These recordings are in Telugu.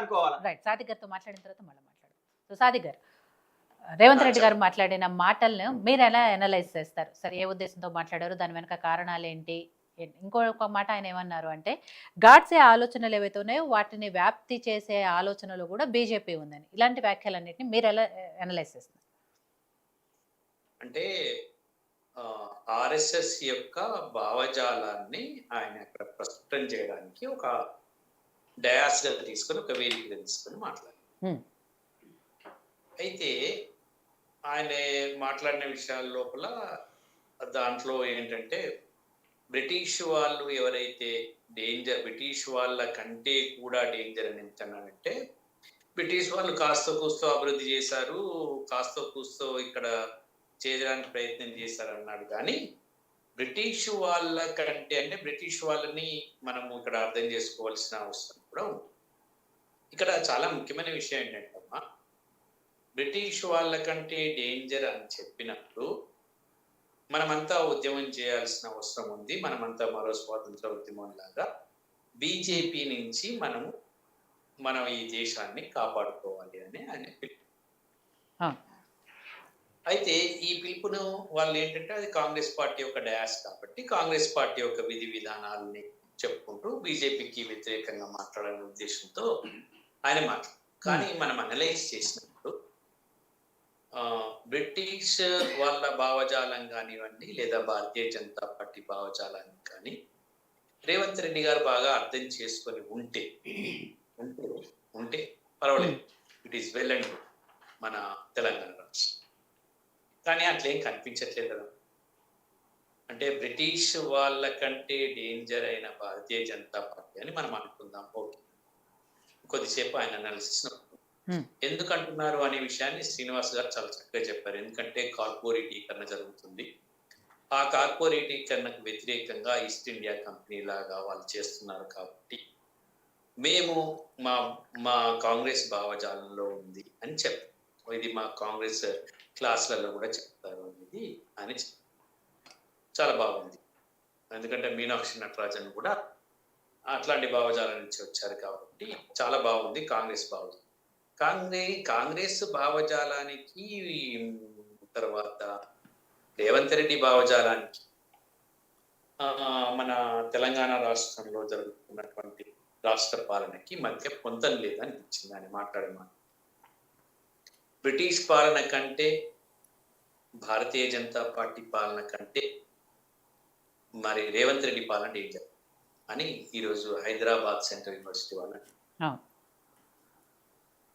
అనుకోవాలా. రైట్. సాదిక్ గారితో మాట్లాడిన తర్వాత మళ్ళీ మాట్లాడదాం. సో సాదిక్ గారు, రేవంత్ రెడ్డి గారు మాట్లాడిన మాటలను మీరు ఎలా అనలైజ్ చేస్తారు? సరే, ఏ ఉద్దేశంతో మాట్లాడారు? దాని వెనక కారణాలేంటి? ఇంకొక మాట ఆయన ఏమన్నారు అంటే, గాడ్సే ఆలోచనలు ఏవైతే ఉన్నాయో వాటిని వ్యాప్తి చేసే ఆలోచనలో కూడా బీజేపీ ఉందని. ఇలాంటి వ్యాఖ్యలన్నిటిని మీరు ఎలా అనలైజ్ చేస్తారు? అంటే ఆర్ఎస్ఎస్ యొక్క భావజాలాన్ని ఆయన అక్కడ ప్రస్ఫుటం చేయడానికి ఒక డయాస్గా తీసుకొని, ఒక వేదికగా తీసుకొని మాట్లాడారు. అయితే ఆయన మాట్లాడిన విషయాల లోపల దాంట్లో ఏంటంటే, బ్రిటిష్ వాళ్ళు ఎవరైతే బ్రిటిష్ వాళ్ళ కంటే కూడా డేంజర్ అని చెప్తున్నానంటే, బ్రిటిష్ వాళ్ళు కాస్త కూస్తో అభివృద్ధి చేశారు, కాస్త కూస్తో ఇక్కడ చేయడానికి ప్రయత్నం చేశారు అన్నాడు. కానీ బ్రిటిష్ వాళ్ళ కంటే, అంటే బ్రిటిష్ వాళ్ళని మనము ఇక్కడ అర్థం చేసుకోవాల్సిన అవసరం కూడా ఉంది. ఇక్కడ చాలా ముఖ్యమైన విషయం ఏంటంటే అమ్మా, బ్రిటిష్ వాళ్ళ కంటే డేంజర్ అని చెప్పినప్పుడు మనమంతా ఉద్యమం చేయాల్సిన అవసరం ఉంది. మనమంతా మరో స్వాతంత్ర ఉద్యమం లాగా బీజేపీ నుంచి మనం ఈ దేశాన్ని కాపాడుకోవాలి అని ఆయన పిలుపు. అయితే ఈ పిలుపును వాళ్ళు ఏంటంటే, అది కాంగ్రెస్ పార్టీ యొక్క డయాస్ కాబట్టి కాంగ్రెస్ పార్టీ యొక్క విధి విధానాలని చెప్పుకుంటూ బీజేపీకి వ్యతిరేకంగా మాట్లాడాలనే ఉద్దేశంతో ఆయన మాట్లాడారు. కానీ మనం అనలైజ్ చేసినప్పుడు బ్రిటిష్ వాళ్ళ భావజాలం కానివ్వండి, లేదా భారతీయ జనతా పార్టీ భావజాలాన్ని కానీ రేవంత్ రెడ్డి గారు బాగా అర్థం చేసుకొని ఉంటే పర్వాలేదు, it is well and good మన తెలంగాణ రాష్ట్రం. కానీ అట్లేం కనిపించట్లేదు కదా. అంటే బ్రిటిష్ వాళ్ళ కంటే డేంజర్ అయిన భారతీయ జనతా పార్టీ అని మనం అనుకుందాం. ఓకే, కొద్దిసేపు ఆయన అనాలిసిస్ ఎందుకు అంటున్నారు అనే విషయాన్ని శ్రీనివాస్ గారు చాలా చక్కగా చెప్పారు. ఎందుకంటే కార్పొరేటీకరణ జరుగుతుంది. ఆ కార్పొరేటీకరణకు వ్యతిరేకంగా ఈస్ట్ ఇండియా కంపెనీ లాగా వాళ్ళు చేస్తున్నారు కాబట్టి మేము మా కాంగ్రెస్ భావజాలంలో ఉంది అని చెప్పారు. ఇది మా కాంగ్రెస్ క్లాసులలో కూడా చెప్తారు అనేది అని చాలా బాగుంది. ఎందుకంటే మీనాక్షి నటరాజన్ కూడా అట్లాంటి భావజాలం నుంచి వచ్చారు కాబట్టి చాలా బాగుంది కాంగ్రెస్ భావజాలం. కాంగ్రెస్ భావజాలానికి తర్వాత రేవంత్ రెడ్డి భావజాలానికి మన తెలంగాణ రాష్ట్రంలో జరుగుతున్నటువంటి రాష్ట్ర పాలనకి మధ్య పొంతం లేదనిపించింది ఆయన మాట్లాడే మాట. బ్రిటిష్ పాలన కంటే, భారతీయ జనతా పార్టీ పాలన కంటే మరి రేవంత్ రెడ్డి పాలన డేంజర్ అని ఈరోజు హైదరాబాద్ సెంట్రల్ యూనివర్సిటీ వాళ్ళు.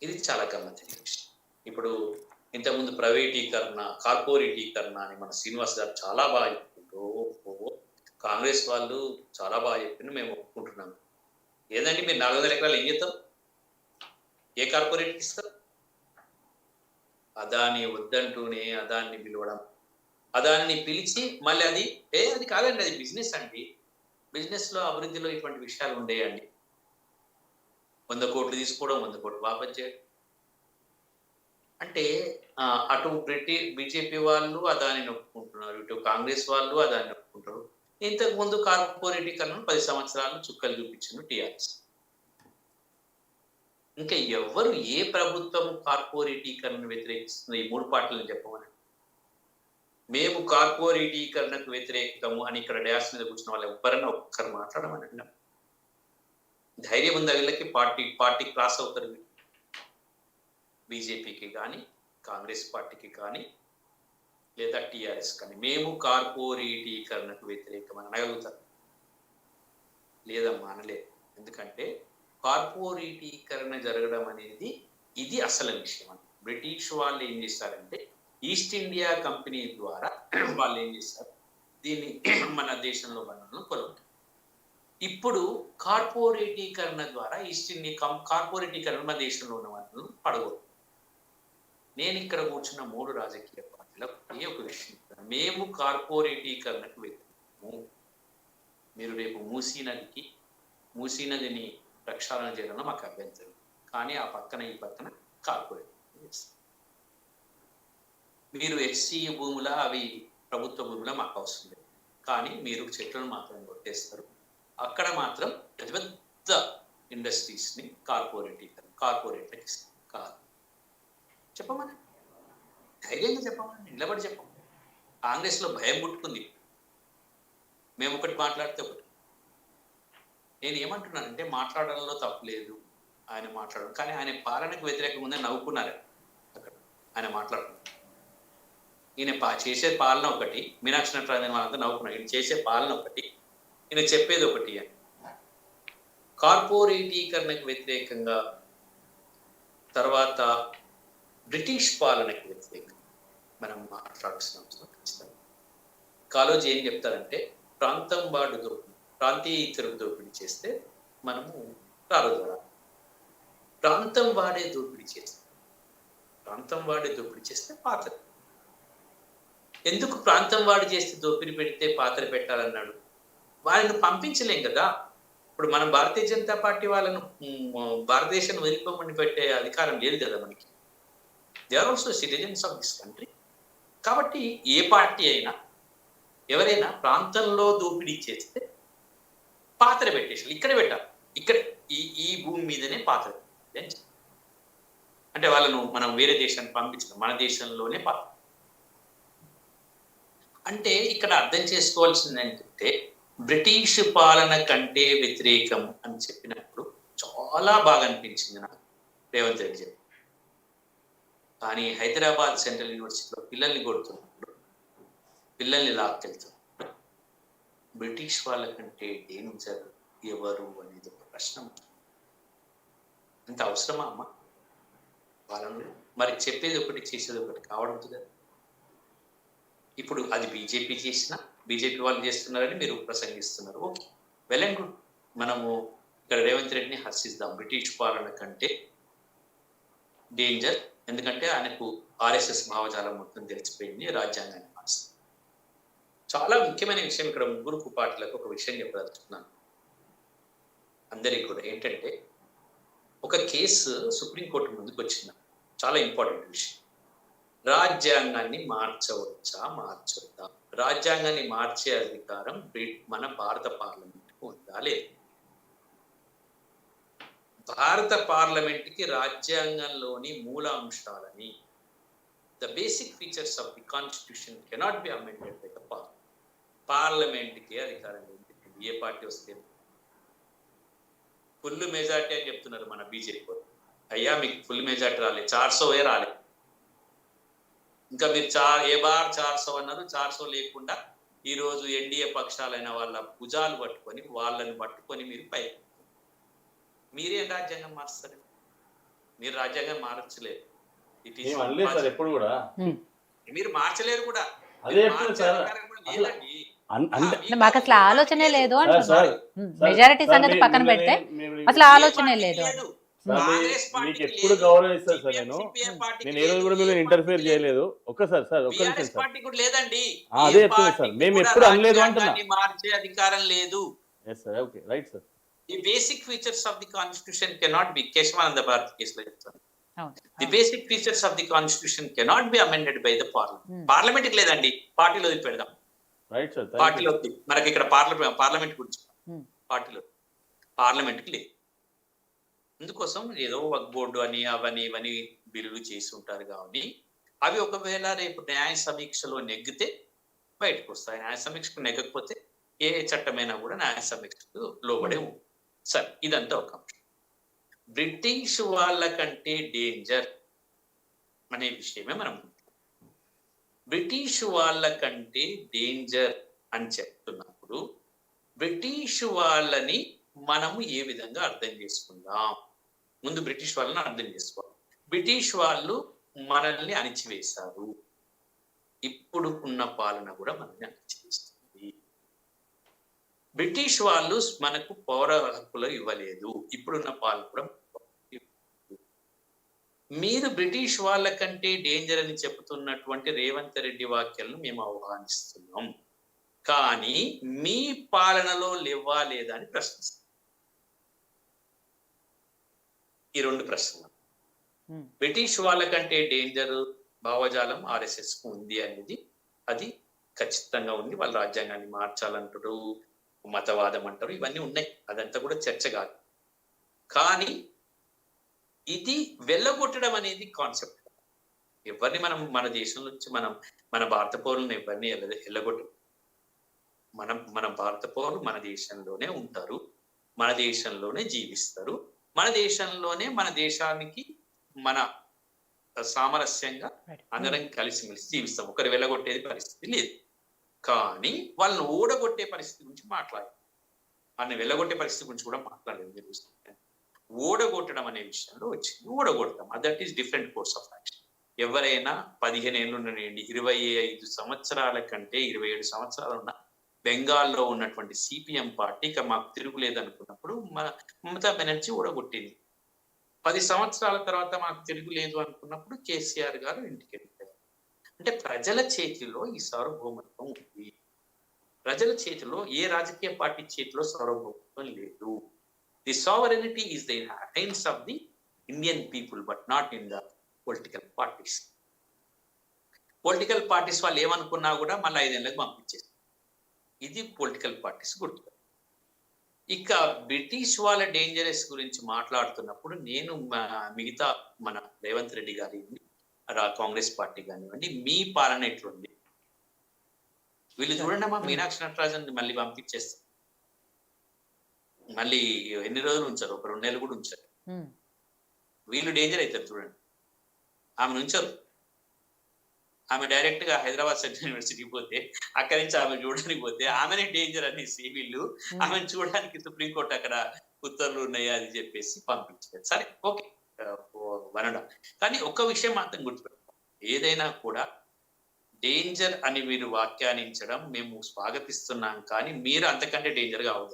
ఇది చాలా గమ్మత్తైన విషయం. ఇప్పుడు ఇంతకుముందు ప్రైవేటీకరణ, కార్పొరేటీకరణ అని మన శ్రీనివాస్ గారు చాలా బాగా చెప్పిండ్రు. కాంగ్రెస్ వాళ్ళు చాలా బాగా చెప్పిండ్రు, మేము ఒప్పుకుంటున్నాము. ఏదండి మీరు 400 ఎకరాలు ఏం చేస్తారు? ఏ కార్పొరేట్కి ఇస్తారు? అదాని వద్దంటూనే అదాన్ని పిలవడం, అదాన్ని పిలిచి మళ్ళీ అది కాదండి, అది బిజినెస్ అండి, బిజినెస్ లో అభివృద్ధిలో ఇటువంటి విషయాలు ఉండేయండి. 100 కోట్లు తీసుకోవడం, 100 కోట్లు వాపస్ చేయడం అంటే అటు బీజేపీ వాళ్ళు అదాన్ని ఒప్పుకుంటున్నారు, ఇటు కాంగ్రెస్ వాళ్ళు అదాన్ని ఒప్పుకుంటారు. ఇంతకు ముందు కార్పొరేటీకరణను 10 సంవత్సరాలు చుక్కలు చూపించిన టీఆర్ఎస్. ఇంకా ఎవరు, ఏ ప్రభుత్వం కార్పొరేటీకరణను వ్యతిరేకిస్తుంది? ఈ 3 పార్టీలను చెప్పమని. మేము కార్పొరేటీకరణకు వ్యతిరేకము అని ఇక్కడ డ్యాస్ మీద కూర్చున్న వాళ్ళు ఎవరన్నా ఒక్కరు మాట్లాడమని అన్నాం. ధైర్యం ఉందా వీళ్ళకి? పార్టీ క్రాస్ అవుతారు. బీజేపీకి కానీ, కాంగ్రెస్ పార్టీకి కానీ, లేదా టీఆర్ఎస్ కానీ మేము కార్పొరేటీకరణకు వ్యతిరేకం అని అనగలుగుతారు? లేదమ్మా, అనలేదు. ఎందుకంటే కార్పొరేటీకరణ జరగడం అనేది ఇది అసలు విషయం. బ్రిటిష్ వాళ్ళు ఏం చేస్తారంటే, ఈస్ట్ ఇండియా కంపెనీ ద్వారా వాళ్ళు ఏం చేస్తారు, దీన్ని మన దేశంలో వనరులను కొలుగుతారు. ఇప్పుడు కార్పొరేటీకరణ ద్వారా ఈస్ట్ ఇండియా కార్పొరేటీకరణ మన దేశంలో ఉన్న వనరులను పడగొట్టు. నేను ఇక్కడ కూర్చున్న 3 రాజకీయ పార్టీలకు ఏ ఒక విషయం, మేము కార్పొరేటీకరణకు వ్యతిరేకము. మీరు రేపు మూసీ నదిని ప్రక్షాళన చేయడంలో మాకు అభ్యంతరం, కానీ ఆ పక్కన ఈ పక్కన కార్పొరేట్ చేస్తారు. మీరు హెచ్సిఏ భూముల, అవి ప్రభుత్వ భూముల మాకు అవసరం లేదు, కానీ మీరు చెట్లను మాత్రం కొట్టేస్తారు. అక్కడ మాత్రం పెద్ద పెద్ద ఇండస్ట్రీస్ని కార్పొరేటీకరణ కార్పొరేట్లకు ఇస్తాం కాదు. చెప్పమని ధైర్యంగా చెప్పమని నిలబడి చెప్పం. కాంగ్రెస్లో భయం పుట్టుకుంది. మేము ఒకటి మాట్లాడితే ఒకటి. నేను ఏమంటున్నానంటే మాట్లాడడంలో తప్పు లేదు, ఆయన మాట్లాడడం, కానీ ఆయన పాలనకు వ్యతిరేకంగా ఉందని నవ్వుకున్నారు అక్కడ ఆయన మాట్లాడుతున్నారు. ఈయన చేసే పాలన ఒకటి, మీనాక్షి నటరాజన్ వాళ్ళంతా నవ్వుకున్నారు. ఈయన చేసే పాలన ఒకటి, ఈయన చెప్పేది ఒకటి అని. కార్పొరేటీకరణకు వ్యతిరేకంగా, తర్వాత బ్రిటిష్ పాలనకు వ్యతిరేకంగా మనం మాట్లాడుతున్నాం ఖచ్చితంగా. కాలోజీ ఏం చెప్తారంటే ప్రాంతం వాడు దోపిడీ, ప్రాంతీయతరు దోపిడీ చేస్తే మనము రారుదోరా, ప్రాంతం వాడే దోపిడీ చేస్తే పాత్ర. ఎందుకు ప్రాంతం వాడు చేస్తే దోపిడీ పెడితే పాత్ర పెట్టాలన్నాడు? వాళ్ళని పంపించలేం కదా. ఇప్పుడు మనం భారతీయ జనతా పార్టీ వాళ్ళను భారతదేశాన్ని వదిలిపోమని పెట్టే అధికారం లేదు కదా మనకి. They are also citizens of this country. కాబట్టి ఏ పార్టీ అయినా ఎవరైనా ప్రాంతంలో దోపిడీ చేస్తే పాత్ర పెట్టేసారు. ఇక్కడే పెట్టాలి, ఇక్కడే ఈ భూమి మీదనే పాత్ర. అంటే వాళ్ళను మనం వేరే దేశానికి పంపించడం, మన దేశంలోనే పాత్ర. అంటే ఇక్కడ అర్థం చేసుకోవాల్సింది ఏంటంటే బ్రిటిష్ పాలన కంటే వ్యతిరేకం అని చెప్పినప్పుడు చాలా బాగా అనిపించింది నాకు రేవంత్ రెడ్డి చెప్పి. కానీ హైదరాబాద్ సెంట్రల్ యూనివర్సిటీలో పిల్లల్ని కొడుతున్నప్పుడు, పిల్లల్ని లాక్కెళ్తున్నప్పుడు బ్రిటిష్ వాళ్ళ కంటే డేంజర్ ఎవరు అనేది ఒక ప్రశ్న. అంత అవసరమా అమ్మ వాళ్ళని? మరి చెప్పేది ఒకటి చేసేది ఒకటి కావడం కదా. ఇప్పుడు అది బీజేపీ చేసినా, బీజేపీ వాళ్ళు చేస్తున్నారని మీరు ప్రసంగిస్తున్నారు, ఓకే, వెల్ అండ్ గుడ్. మనము ఇక్కడ రేవంత్ రెడ్డిని హర్షిద్దాం. బ్రిటిష్ పాలన కంటే డేంజర్, ఎందుకంటే ఆయనకు ఆర్ఎస్ఎస్ భావజాలం మొత్తం తెలిసిపోయింది, రాజ్యాంగాన్ని మార్చింది. చాలా ముఖ్యమైన విషయం ఇక్కడ ముగ్గురు పార్టీలకు ఒక విషయం చెప్పదలుచుకున్నాను అందరికీ కూడా. ఏంటంటే ఒక కేసు సుప్రీంకోర్టు ముందుకు వచ్చింది, చాలా ఇంపార్టెంట్ విషయం. రాజ్యాంగాన్ని మార్చవచ్చా మార్చొద్దా? రాజ్యాంగాన్ని మార్చే అధికారం మన భారత పార్లమెంట్కి ఉందా లేదు? భారత పార్లమెంట్కి రాజ్యాంగంలోని మూల అంశాలని, the basic features of the constitution cannot be amended by the parliament. పార్లమెంట్కి అధికారం లేదు. ఏ పార్టీ వస్తే ఫుల్ మెజార్టీ అని చెప్తున్నారు మన బీజేపీ. అయ్యా మీకు ఫుల్ మెజార్టీ రాలేదు, 400 రాలేదు. ఇంకా మీరు 400 అన్నారు. 400 లేకుండా ఈరోజు ఎన్డీఏ పక్షాలైన వాళ్ళ భుజాలు పట్టుకొని వాళ్ళని పట్టుకొని మీరు పై మీరేం రాజ్యాంగం మారుస్తారు? మీరు రాజ్యాంగం మార్చలేరు. ఎప్పుడు కూడా మీరు మార్చలేరు కూడా. లేదండి, మాకు అసలు ఆలోచనే లేదు అంటున్నారు. మెజారిటీ సంగతి పక్కన పెడితే అసలు ఆలోచనే లేదు. మీకు ఎప్పుడు గౌరవిస్తారు సార్. నేను ఏ రోజు కూడా మీరు ఇంటర్ఫియర్ చేయలేదు. ఒక్కసారి సార్, ఒక్క నిమిషం సార్. లేదండి, అదే చెప్తుంది సార్, మేము ఎప్పుడు అనలేదు అంటున్నా. మార్చే అధికారం లేదు. Okay, right sir. The basic features of the constitution cannot be Keshavananda Bharati కేసులో చెప్తాను. The basic features of the constitution cannot be amended by the parliament. Parliament కి లేదండి, పార్టీలో పెడదాం. Right sir. పార్టీలో మనకి ఇక్కడ పార్లమెంట్ గురించి పార్టీలో పార్లమెంట్ కి లేదు. అందుకోసం ఏదో వక్ బోర్డు అని అవని ఇవని బిల్లులు చేసి ఉంటారు. కాబట్టి అవి ఒకవేళ రేపు న్యాయ సమీక్షలో నెగ్గితే బయటకు వస్తాయి. న్యాయ సమీక్షకు నెగ్గకపోతే ఏ చట్టమైనా కూడా న్యాయ సమీక్షకు లోబడే ఉంటుంది. సరే, ఇదంతా ఒక అంశం. బ్రిటిష్ వాళ్ళ కంటే డేంజర్ అనే విషయమే మనం బ్రిటిష్ వాళ్ళ కంటే డేంజర్ అని చెప్తున్నప్పుడు బ్రిటిష్ వాళ్ళని మనము ఏ విధంగా అర్థం చేసుకుందాం? ముందు బ్రిటిష్ వాళ్ళని అర్థం చేసుకోవాలి. బ్రిటిష్ వాళ్ళు మనల్ని అణిచివేశారు. ఇప్పుడు ఉన్న పాలన కూడా మనల్ని అణిచివేస్తుంది. బ్రిటిష్ వాళ్ళు మనకు పౌర హక్కులు ఇవ్వలేదు. ఇప్పుడున్న పాలన కూడా మీరు బ్రిటిష్ వాళ్ళ కంటే డేంజర్ అని చెబుతున్నటువంటి రేవంత్ రెడ్డి వ్యాఖ్యలను మేము ఆహ్వానిస్తున్నాం. కానీ మీ పాలనలో లేవా లేదా అని ప్రశ్నిస్తాం. ఈ రెండు ప్రశ్నలు. బ్రిటిష్ వాళ్ళ కంటే డేంజర్ భావజాలం ఆర్ఎస్ఎస్ కు ఉంది అనేది అది ఖచ్చితంగా ఉంది. వాళ్ళ రాజ్యాంగాన్ని మార్చాలంటారు, మతవాదం అంటారు, ఇవన్నీ ఉన్నాయి. అదంతా కూడా చర్చ కాదు. కానీ ఇది వెళ్ళగొట్టడం అనేది కాన్సెప్ట్. ఎవరిని మనం మన దేశం నుంచి మన భారత పౌరులను ఎవరిని వెళ్ళగొట్టం. మన భారత పౌరులు మన దేశంలోనే ఉంటారు, మన దేశంలోనే జీవిస్తారు, మన దేశంలోనే మన దేశానికి మన సామరస్యంగా అందరం కలిసిమెలిసి జీవిస్తాం. ఒకరు వెళ్ళగొట్టేది పరిస్థితి లేదు. కానీ వాళ్ళని ఓడగొట్టే పరిస్థితి గురించి మాట్లాడాలి. వాళ్ళని వెళ్ళగొట్టే పరిస్థితి గురించి కూడా మాట్లాడలేదు. మీరు చూస్తుంటే ఓడగొట్టడం అనే విషయంలో వచ్చింది. ఓడగొడతాం, that is different course of action. ఎవరైనా 15 ఏళ్ళు నుండి 25 సంవత్సరాల కంటే 27 సంవత్సరాలు ఉన్న బెంగాల్లో ఉన్నటువంటి సిపిఎం పార్టీ ఇక మాకు తిరుగులేదు అనుకున్నప్పుడు మమతా బెనర్జీ ఓడగొట్టింది. 10 సంవత్సరాల తర్వాత మాకు తిరుగులేదు అనుకున్నప్పుడు కేసీఆర్ గారు ఇంటికి వెళ్ళిపోయారు. అంటే ప్రజల చేతిలో ఈ సార్వభౌమత్వం ఉంది. ప్రజల చేతిలో ఏ రాజకీయ పార్టీ చేతిలో సార్వభౌమత్వం లేదు. The sovereignty is the hands of the Indian people, but not in the political parties. Political parties వాళ్ళు ఏమనుకున్నా కూడా మళ్ళీ 5 ఏళ్ళకి పంపించేస్తారు. ఇది పొలిటికల్ పార్టీస్ గుర్తు. ఇక బ్రిటిష్ వాళ్ళ డేంజరస్ గురించి మాట్లాడుతున్నప్పుడు నేను మిగతా మన రేవంత్ రెడ్డి గారి కాంగ్రెస్ పార్టీ కానివ్వండి, మీ పాలన ఎట్లుంది వీళ్ళు చూడండి అమ్మా, మీనాక్షి నటరాజన్ మళ్ళీ పంపించేస్తారు. మళ్ళీ ఎన్ని రోజులు ఉంచారు? ఒక 2 నెలలు కూడా ఉంచారు. వీళ్ళు డేంజర్ అవుతారు చూడండి. ఆమె ఉంచారు. ఆమె డైరెక్ట్ గా హైదరాబాద్ సెంట్రల్ యూనివర్సిటీకి పోతే అక్కడి నుంచి ఆమె చూడడానికి పోతే ఆమెనే డేంజర్ అనేసి వీళ్ళు ఆమెను చూడడానికి సుప్రీంకోర్టు అక్కడ ఉత్తర్వులు ఉన్నాయి అది చెప్పేసి పంపించారు. సరే, ఓకే, వనడం. కానీ ఒక్క విషయం మాత్రం గుర్తుపెట్టుకోండి, ఏదైనా కూడా డేంజర్ అని మీరు వ్యాఖ్యానించడం మేము స్వాగతిస్తున్నాం, కానీ మీరు అంతకంటే డేంజర్ గా అవ్వదు.